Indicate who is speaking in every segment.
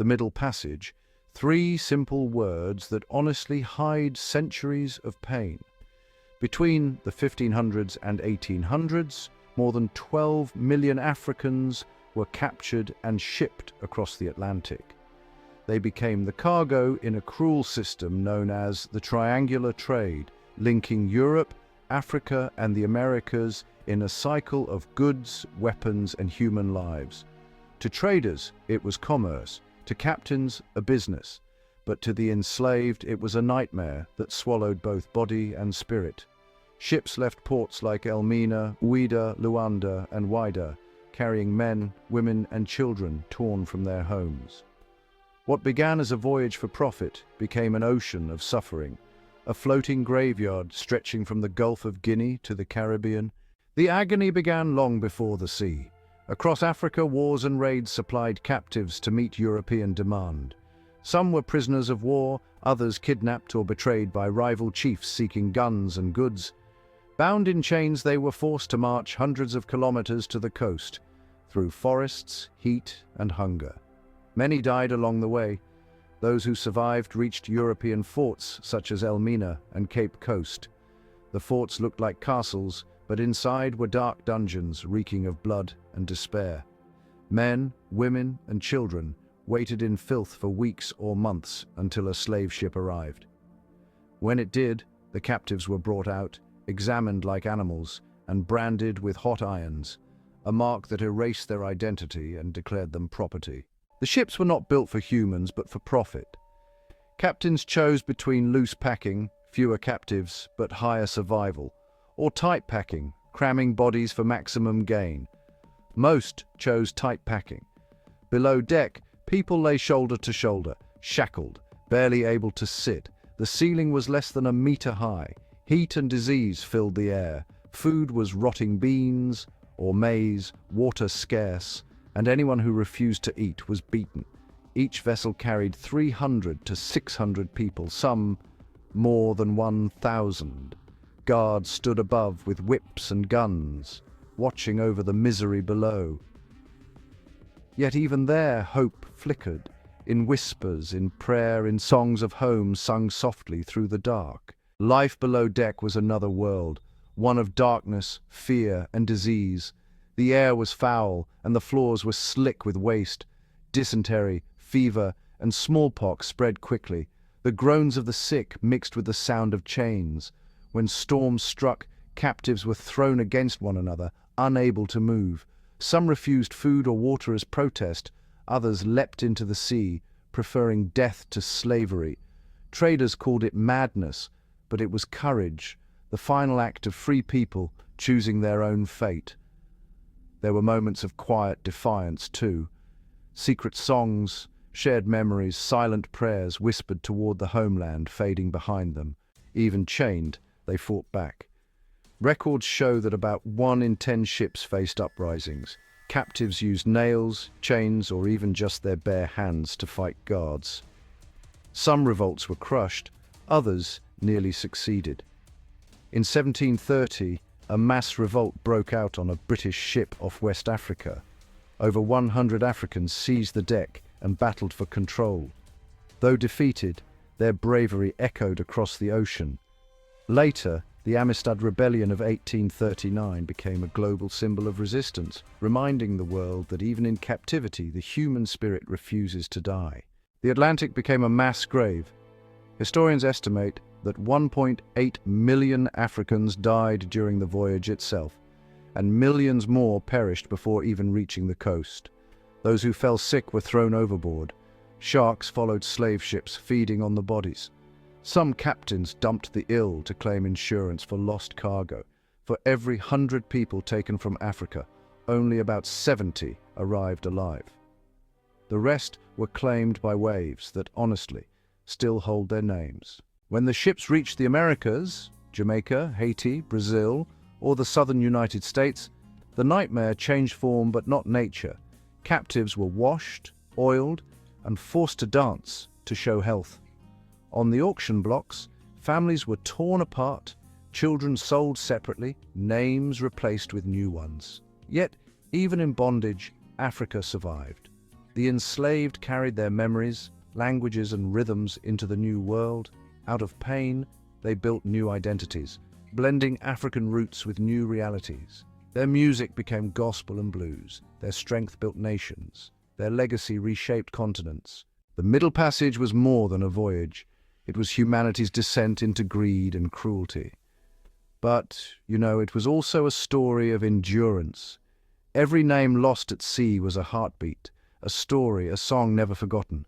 Speaker 1: the Middle Passage, three simple words that honestly hide centuries of pain. Between the 1500s and 1800s, more than 12 million Africans were captured and shipped across the Atlantic. They became the cargo in a cruel system known as the triangular trade, linking Europe, Africa, and the Americas in a cycle of goods, weapons, and human lives. To traders, it was commerce, to captains, a business, but to the enslaved, it was a nightmare that swallowed both body and spirit. Ships left ports like Elmina, Ouidah, Luanda, and Ouidah, carrying men, women, and children torn from their homes. What began as a voyage for profit became an ocean of suffering, a floating graveyard stretching from the Gulf of Guinea to the Caribbean. The agony began long before the sea. Across Africa, wars and raids supplied captives to meet European demand. Some were prisoners of war, others kidnapped or betrayed by rival chiefs seeking guns and goods. Bound in chains, they were forced to march hundreds of kilometers to the coast, through forests, heat, and hunger. Many died along the way. Those who survived reached European forts such as Elmina and Cape Coast. The forts looked like castles, but inside were dark dungeons reeking of blood and despair. Men, women, and children waited in filth for weeks or months until a slave ship arrived. When it did, the captives were brought out, examined like animals, and branded with hot irons, a mark that erased their identity and declared them property. The ships were not built for humans, but for profit. Captains chose between loose packing, fewer captives, but higher survival, or tight packing, cramming bodies for maximum gain. Most chose tight packing. Below deck, people lay shoulder to shoulder, shackled, barely able to sit. The ceiling was less than a meter high. Heat and disease filled the air. Food was rotting beans or maize, water scarce, and anyone who refused to eat was beaten. Each vessel carried 300 to 600 people, some more than 1,000. Guards stood above with whips and guns, watching over the misery below. Yet even there, hope flickered, in whispers, in prayer, in songs of home sung softly through the dark. Life below deck was another world, one of darkness, fear, and disease. The air was foul, and the floors were slick with waste. Dysentery, fever, and smallpox spread quickly. The groans of the sick mixed with the sound of chains. When storms struck, captives were thrown against one another, unable to move. Some refused food or water as protest, others leapt into the sea, preferring death to slavery. Traders called it madness, but it was courage, the final act of free people choosing their own fate. There were moments of quiet defiance, too. Secret songs, shared memories, silent prayers whispered toward the homeland, fading behind them. Even chained, they fought back. Records show that about 1 in 10 ships faced uprisings. Captives used nails, chains, or even just their bare hands to fight guards. Some revolts were crushed, others nearly succeeded. In 1730, a mass revolt broke out on a British ship off West Africa. Over 100 Africans seized the deck and battled for control. Though defeated, their bravery echoed across the ocean. Later, the Amistad Rebellion of 1839 became a global symbol of resistance, reminding the world that even in captivity, the human spirit refuses to die. The Atlantic became a mass grave. Historians estimate that 1.8 million Africans died during the voyage itself, and millions more perished before even reaching the coast. Those who fell sick were thrown overboard. Sharks followed slave ships, feeding on the bodies. Some captains dumped the ill to claim insurance for lost cargo. For every 100 people taken from Africa, only about 70 arrived alive. The rest were claimed by waves that, honestly, still hold their names. When the ships reached the Americas, Jamaica, Haiti, Brazil, or the southern United States, the nightmare changed form but not nature. Captives were washed, oiled, and forced to dance to show health. On the auction blocks, families were torn apart, children sold separately, names replaced with new ones. Yet, even in bondage, Africa survived. The enslaved carried their memories, languages, and rhythms into the New World. Out of pain, they built new identities, blending African roots with new realities. Their music became gospel and blues. Their strength built nations. Their legacy reshaped continents. The Middle Passage was more than a voyage. It was humanity's descent into greed and cruelty. But, it was also a story of endurance. Every name lost at sea was a heartbeat, a story, a song never forgotten.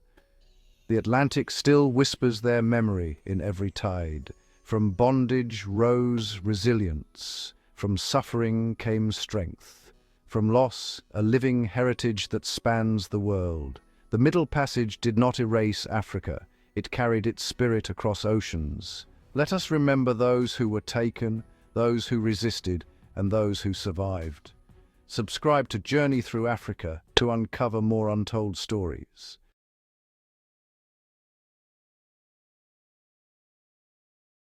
Speaker 1: The Atlantic still whispers their memory in every tide. From bondage rose resilience. From suffering came strength. From loss, a living heritage that spans the world. The Middle Passage did not erase Africa. It carried its spirit across oceans. Let us remember those who were taken, those who resisted, and those who survived. Subscribe to Journey Through Africa to uncover more untold stories.